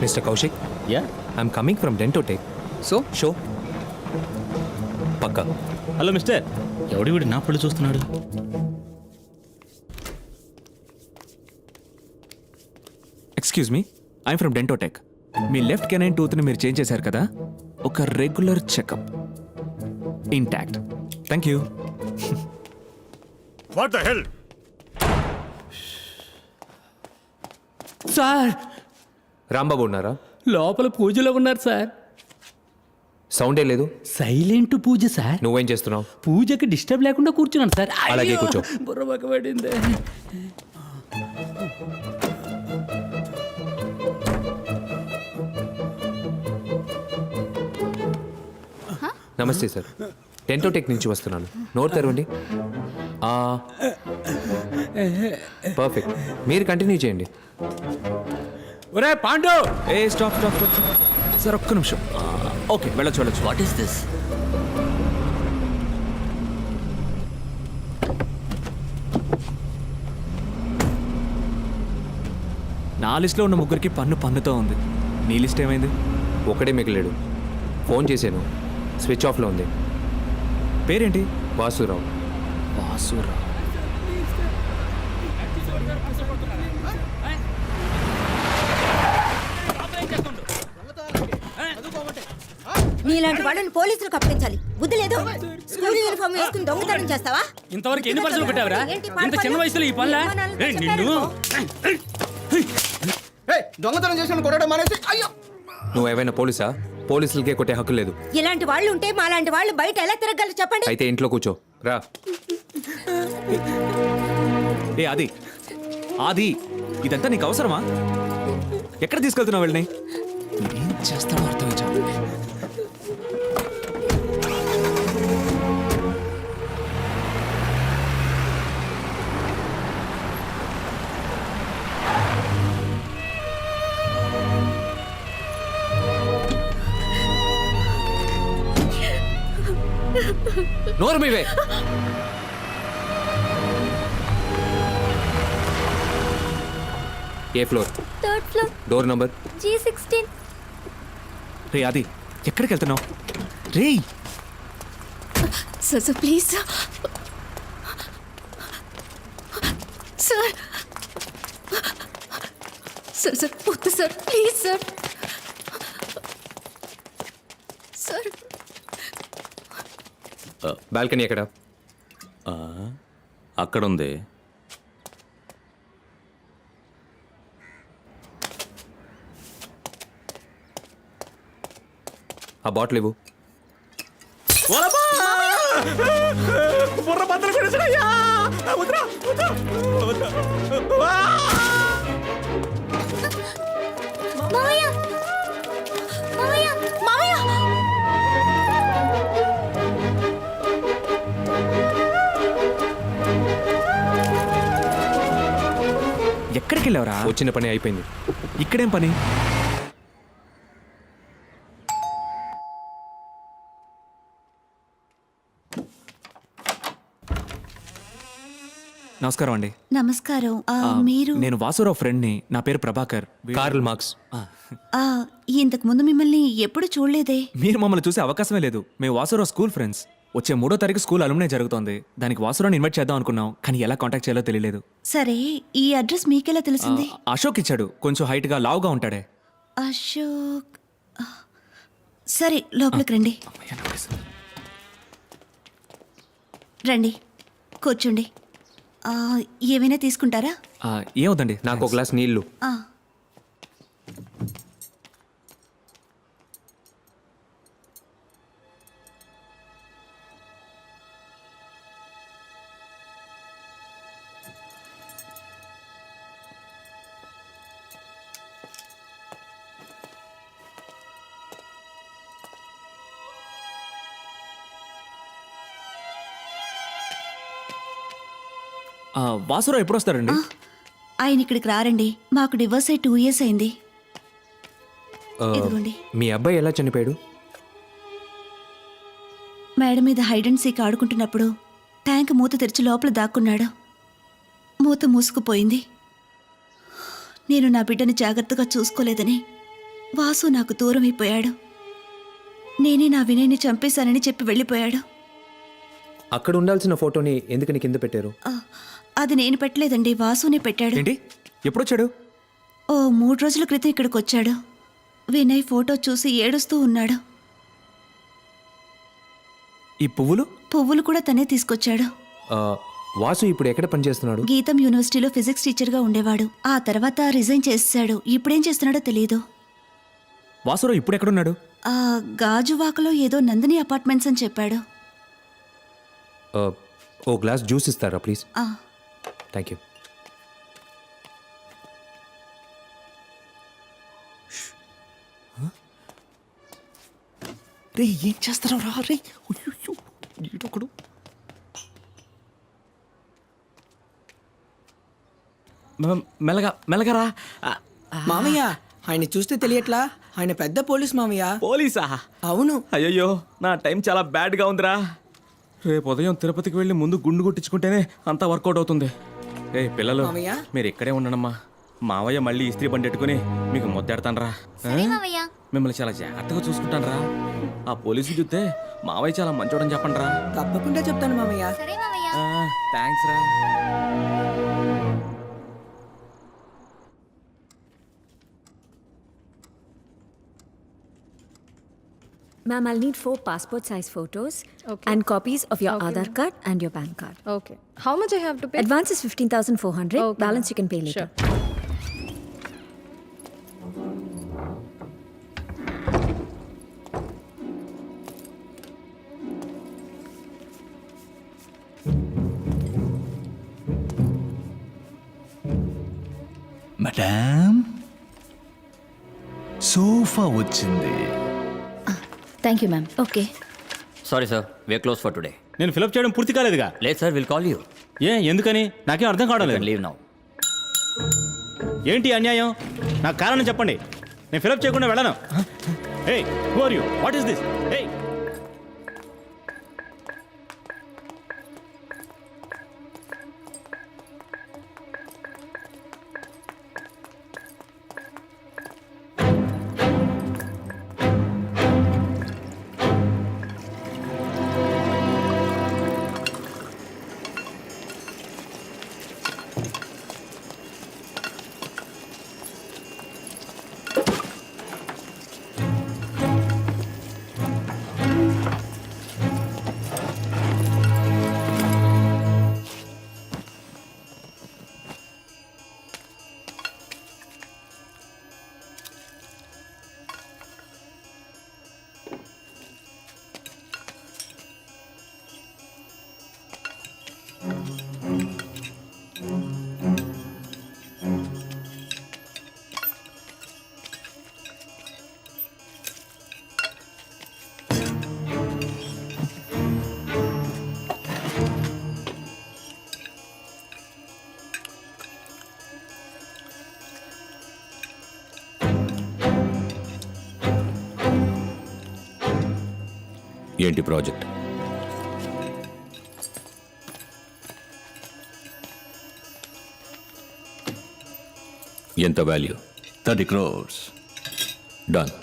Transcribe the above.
Mister Kaushik, yeah I'm coming from Dentotech. So show పక్కా. Hello mister, ఎవడి వీడు నా పళ్ళు చూస్తున్నాడు? Excuse me, I'm from Dentotech. మీ లెఫ్ట్ కెనైన్ టూత్ని మీరు చేంజ్ చేశారు కదా, ఒక regular checkup intact. Thank you. What the hell? Sir Rambabu ఉన్నారా? లోపల పూజలో ఉన్నారు సార్. సౌండే లేదు. సైలెంట్ పూజ సార్. నువ్వేం చేస్తున్నావు? పూజకి డిస్టర్బ్ లేకుండా కూర్చున్నాను సార్. అలాగే అయ్యో, కూర్చో. బుర్ర పక్కబడింది. నమస్తే సార్, డెంటోటెక్ నుంచి వస్తున్నాను. నోరు తెరవండి. పర్ఫెక్ట్, మీరు కంటిన్యూ చేయండి. ఒరే పాండు, ఏ స్టాప్ స్టాప్ స్టాప్ సార్, ఒక్క నిమిషం. ఓకే, వెళ్ళొచ్చు వెళ్ళొచ్చు. What is this? నా లిస్ట్లో ఉన్న ముగ్గురికి పన్నుతో ఉంది. నీ లిస్ట్ ఏమైంది? ఒకడే మిగిలాడు. ఫోన్ చేశాను, స్విచ్ ఆఫ్లో ఉంది. పేరేంటి? వాసురావు. వాసురావు. నీలాంటి వాళ్ళని పోలీసులకు అప్పగించాలి. బుద్ధి లేదు. స్కూల్ యూనిఫామ్ వేసుకుని దొంగతనం చేస్తావా? ఇంతవరకు ఎన్ని పర్సలు పెట్టావురా? ఏంటి ఇంత చిన్న వయసులో ఈ పనులా? ఏయ్, నిన్ను దొంగతనం చేసిన కొట్టడం మానేసి అయ్యో. నువ్వు ఏమైనా పోలీసా? పోలీసులకే కొట్టే హక్కు లేదు. ఇలాంటి వాళ్ళు ఉంటే మాలాంటి వాళ్ళు బయట ఎలా తిరగలరు చెప్పండి. అయితే ఇంట్లో కూర్చో. రా. ఏ ఆది, ఆది, ఇదంతా నీకు అవసరమా? ఎక్కడ తీసుకెళ్తున్నావు వెళ్ళని? ఏం చేస్తాడో అర్థం ఇచ్చావు. నోరు మీవే. ఏ floor? Third floor, door number G16. రే ఆది, ఎక్కడికి వెళ్తున్నావు? రే sir sir please sir. Sir sir sir వద్దు sir, please sir. Sir balcony ఎక్కడ? అక్కడ ఉంది. ఆ బాటిల్ ఇవ్వు. బుర్ర బద్దలు కొనేసాడయ్యా. వద్దురా, వద్దు, వద్దు. మావయ్య, మావయ్య, మావయ్య. ఎక్కడికి వెళ్ళావురా? వచ్చిన పని అయిపోయింది. ఇక్కడేం పని? నమస్కారం అండి. నమస్కారం. మీరు? నేను వాసురావు ఫ్రెండ్ని. నా పేరు ప్రభాకర్. Karl Marx. ఇంతకు ముందు మిమ్మల్ని ఎప్పుడు చూడలేదే. మీరు మమ్మల్ని చూసే అవకాశమే లేదు. మేము వాసురావు స్కూల్ ఫ్రెండ్స్. వచ్చే 3వ తారీఖు స్కూల్ అలుమ్నే జరుగుతోంది. దానికి వాసురావుని ఇన్వైట్ చేద్దాం అనుకున్నాం, కానీ ఎలా కాంటాక్ట్ చేయాలో తెలియలేదు. సరే, ఈ అడ్రస్ మీకెలా తెలిసింది? అశోక్ ఇచ్చాడు. కొంచెం హైట్గా లావుగా ఉంటాడే. అశోక్. సరే, లోపలికి రండి. రండి, కూర్చోండి. ఏమైనా తీసుకుంటారా? ఏమవుతండి, నాకు ఒక గ్లాస్ నీళ్లు. వాసురావు ఎప్పుడు వస్తారండి? ఆయన ఇక్కడికి రారండి. మాకు డివోర్స్ అయి 2 years అయింది. ఇదిగోండి. మీ అబ్బాయి ఎలా చనిపోయాడు? మేడ మీద హైడ్ అండ్ సీక్ ఆడుకుంటున్నప్పుడు ట్యాంక్ మూత తెరిచి లోపల దాక్కున్నాడు. మూత మూసుకుపోయింది. నేను నా బిడ్డని జాగ్రత్తగా చూసుకోలేదని వాసు నాకు దూరం అయిపోయాడు. నేనే నా వినయ్ని చంపేశానని చెప్పి వెళ్ళిపోయాడు. అక్కడ ఉండాల్సిన ఫోటోని ఎందుకని కింద పెట్టారు? అది నేను పెట్టలేదండి, వాసునే పెట్టాడు. ఏంటి ఎప్పుడొచ్చాడు? ఓ 3 రోజుల క్రితం ఇక్కడికి వచ్చాడు. వినయ్ ఫోటో చూసి ఏడుస్తూ ఉన్నాడు. ఈ పువ్వులు? పువ్వులు కూడా తనే తీసుకొచ్చాడు. ఆ, వాసు ఇప్పుడు ఎక్కడ పనిచేస్తున్నాడు? గీతం యూనివర్సిటీలో ఫిజిక్స్ టీచర్గా ఉండేవాడు. ఆ తర్వాత రిజైన్ చేసేశాడు. ఇప్పుడేం చేస్తున్నాడో తెలియదు. వాసురావు ఇప్పుడు ఎక్కడున్నాడు? ఆ గాజువాకలో ఏదో నందిని అపార్ట్మెంట్స్ అని చెప్పాడు. ఆ, ఓ గ్లాస్ జ్యూస్ ఇస్తారా ప్లీజ్? ఆ, థ్యాంక్ యూ. రే ఏం చేస్తున్నావు రా రే? ఈడొకడు. మెల్లగా మెల్లగా రా. మామయ్య ఆయన చూస్తే తెలియట్లా, ఆయన పెద్ద పోలీస్ మామయ్య. పోలీసా? అవును. అయ్యయ్యో నా టైం చాలా బ్యాడ్గా ఉందిరా. రేపు ఉదయం తిరుపతికి వెళ్ళి ముందు గుండు కొట్టించుకుంటేనే అంతా వర్కౌట్ అవుతుంది. ఏ పిల్లలు మామయ్య? మీరు ఇక్కడే ఉండనమ్మా. మావయ్య మళ్ళీ ఇస్త్రీ బండి పెట్టుకుని మీకు మొద్దెడతానరా. మిమ్మల్ని చాలా జాగ్రత్తగా చూసుకుంటానరా. ఆ పోలీసులు చూస్తే మావయ్య చాలా మంచోడని చెప్పండి రా. తప్పకుండా చెప్తాను మామయ్య. థ్యాంక్స్ రా. Ma'am, I'll need 4 passport size photos and copies of your Aadhaar card and your PAN card. Okay. How much I have to pay? Advance is 15,400. Okay, Balance ma'am. you can pay later. Sure. Madam sofa వచ్చింది. Thank you ma'am. Okay. Sorry sir, we're close for today. నేను fill up చేయడం పూర్తి కాలేదుగా. లేదు sir, will call you. ఎందుకని నాకేం అర్థం కావడం లేదు. Leave now. ఏంటి అన్యాయం? నాకు కారణం చెప్పండి. నేను ఫిలప్ చేయకుండా వెళ్ళను. Hey, who are you? What is this? Hey, ఏంటి ప్రాజెక్ట్? ఎంత వాల్యూ? 30 crores. డన్.